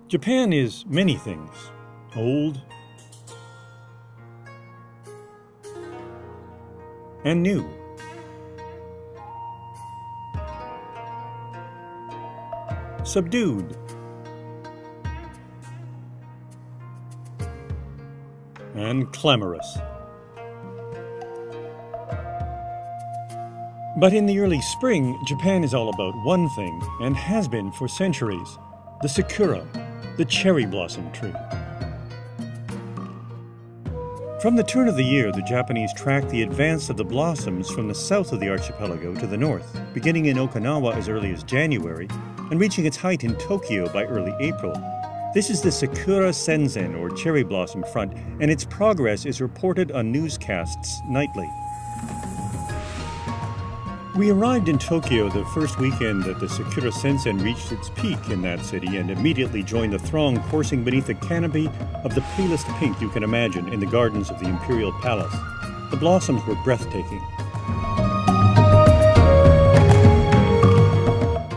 Japan is many things. Old and new. Subdued and clamorous. But in the early spring, Japan is all about one thing, and has been for centuries: the Sakura, the cherry blossom tree. From the turn of the year, the Japanese track the advance of the blossoms from the south of the archipelago to the north, beginning in Okinawa as early as January, and reaching its height in Tokyo by early April. This is the Sakura Zensen, or cherry blossom front, and its progress is reported on newscasts nightly. We arrived in Tokyo the first weekend that the Sakura Zensen reached its peak in that city, and immediately joined the throng coursing beneath a canopy of the palest pink you can imagine in the gardens of the Imperial Palace. The blossoms were breathtaking.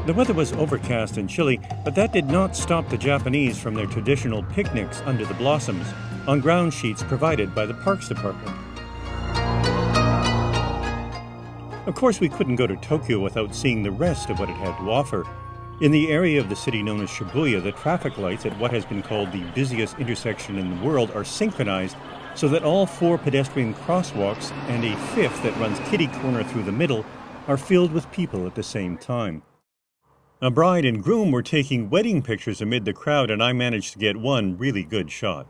The weather was overcast and chilly, but that did not stop the Japanese from their traditional picnics under the blossoms, on ground sheets provided by the Parks Department. Of course, we couldn't go to Tokyo without seeing the rest of what it had to offer. In the area of the city known as Shibuya, the traffic lights at what has been called the busiest intersection in the world are synchronized so that all 4 pedestrian crosswalks and a 5th that runs kitty corner through the middle are filled with people at the same time. A bride and groom were taking wedding pictures amid the crowd, and I managed to get one really good shot.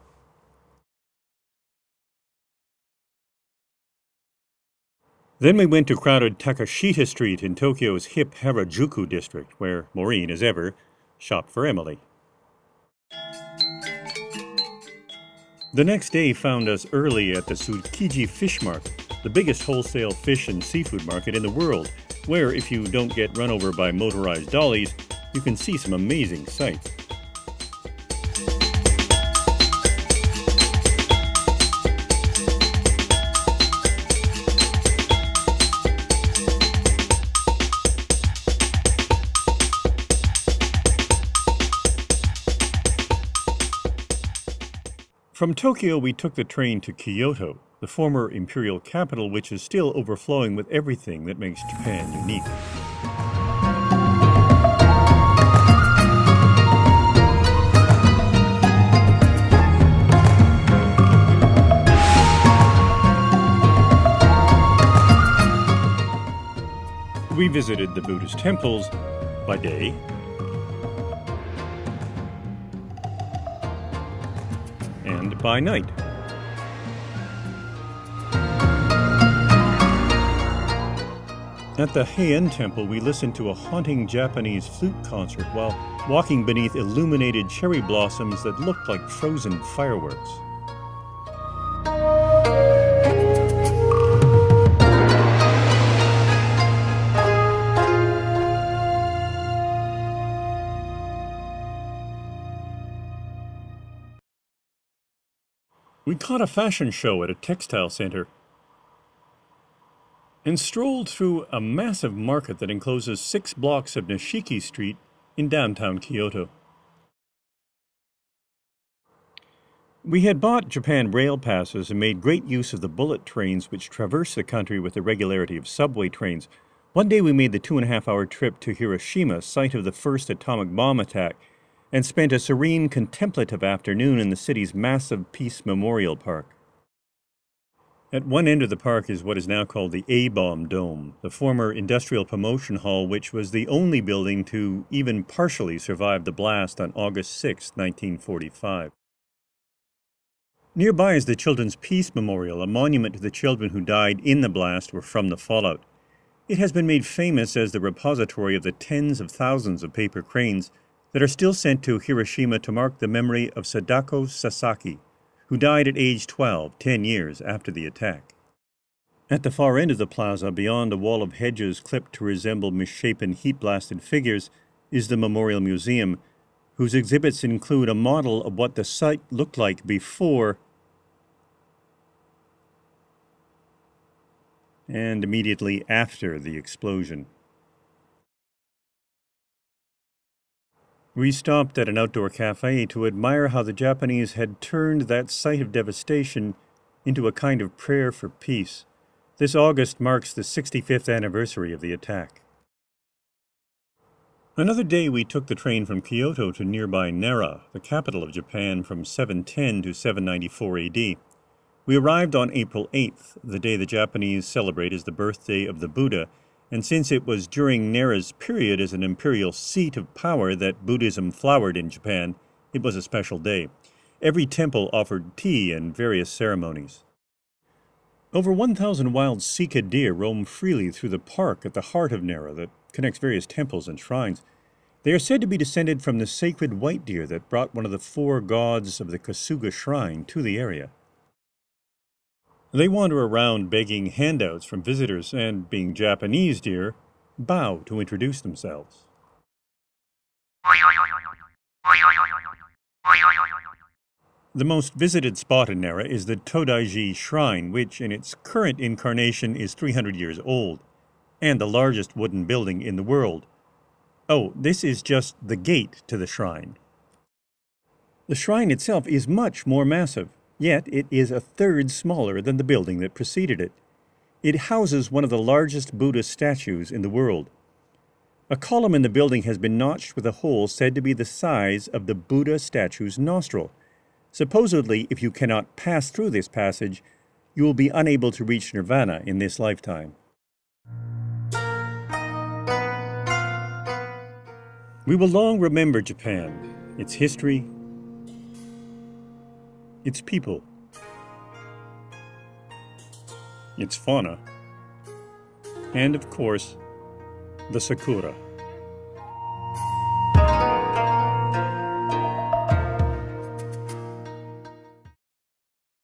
Then we went to crowded Takashita Street in Tokyo's hip Harajuku district, where Maureen, as ever, shopped for Emily. The next day found us early at the Tsukiji Fish Market, the biggest wholesale fish and seafood market in the world, where, if you don't get run over by motorized dollies, you can see some amazing sights. From Tokyo, we took the train to Kyoto, the former imperial capital, which is still overflowing with everything that makes Japan unique. We visited the Buddhist temples by day, and by night. At the Heian Temple, we listened to a haunting Japanese flute concert while walking beneath illuminated cherry blossoms that looked like frozen fireworks. We caught a fashion show at a textile center and strolled through a massive market that encloses 6 blocks of Nishiki Street in downtown Kyoto. We had bought Japan rail passes and made great use of the bullet trains which traverse the country with the regularity of subway trains. One day we made the 2.5-hour trip to Hiroshima, site of the first atomic bomb attack, and spent a serene, contemplative afternoon in the city's massive Peace Memorial Park. At one end of the park is what is now called the A-Bomb Dome, the former industrial promotion hall which was the only building to even partially survive the blast on August 6, 1945. Nearby is the Children's Peace Memorial, a monument to the children who died in the blast or from the fallout. It has been made famous as the repository of the tens of thousands of paper cranes that are still sent to Hiroshima to mark the memory of Sadako Sasaki, who died at age 12, 10 years after the attack. At the far end of the plaza, beyond a wall of hedges clipped to resemble misshapen heat-blasted figures, is the Memorial Museum, whose exhibits include a model of what the site looked like before and immediately after the explosion. We stopped at an outdoor cafe to admire how the Japanese had turned that site of devastation into a kind of prayer for peace. This August marks the 65th anniversary of the attack. Another day we took the train from Kyoto to nearby Nara, the capital of Japan, from 710 to 794 AD. We arrived on April 8th, the day the Japanese celebrate as the birthday of the Buddha, and since it was during Nara's period as an imperial seat of power that Buddhism flowered in Japan, it was a special day. Every temple offered tea and various ceremonies. Over 1,000 wild Sika deer roam freely through the park at the heart of Nara that connects various temples and shrines. They are said to be descended from the sacred white deer that brought one of the 4 gods of the Kasuga shrine to the area. They wander around begging handouts from visitors and, being Japanese deer, bow to introduce themselves. The most visited spot in Nara is the Todaiji Shrine, which in its current incarnation is 300 years old, and the largest wooden building in the world. Oh, this is just the gate to the shrine. The shrine itself is much more massive, yet it is a third smaller than the building that preceded it. It houses one of the largest Buddha statues in the world. A column in the building has been notched with a hole said to be the size of the Buddha statue's nostril. Supposedly, if you cannot pass through this passage, you will be unable to reach nirvana in this lifetime. We will long remember Japan, its history, its people, its fauna, and of course, the Sakura.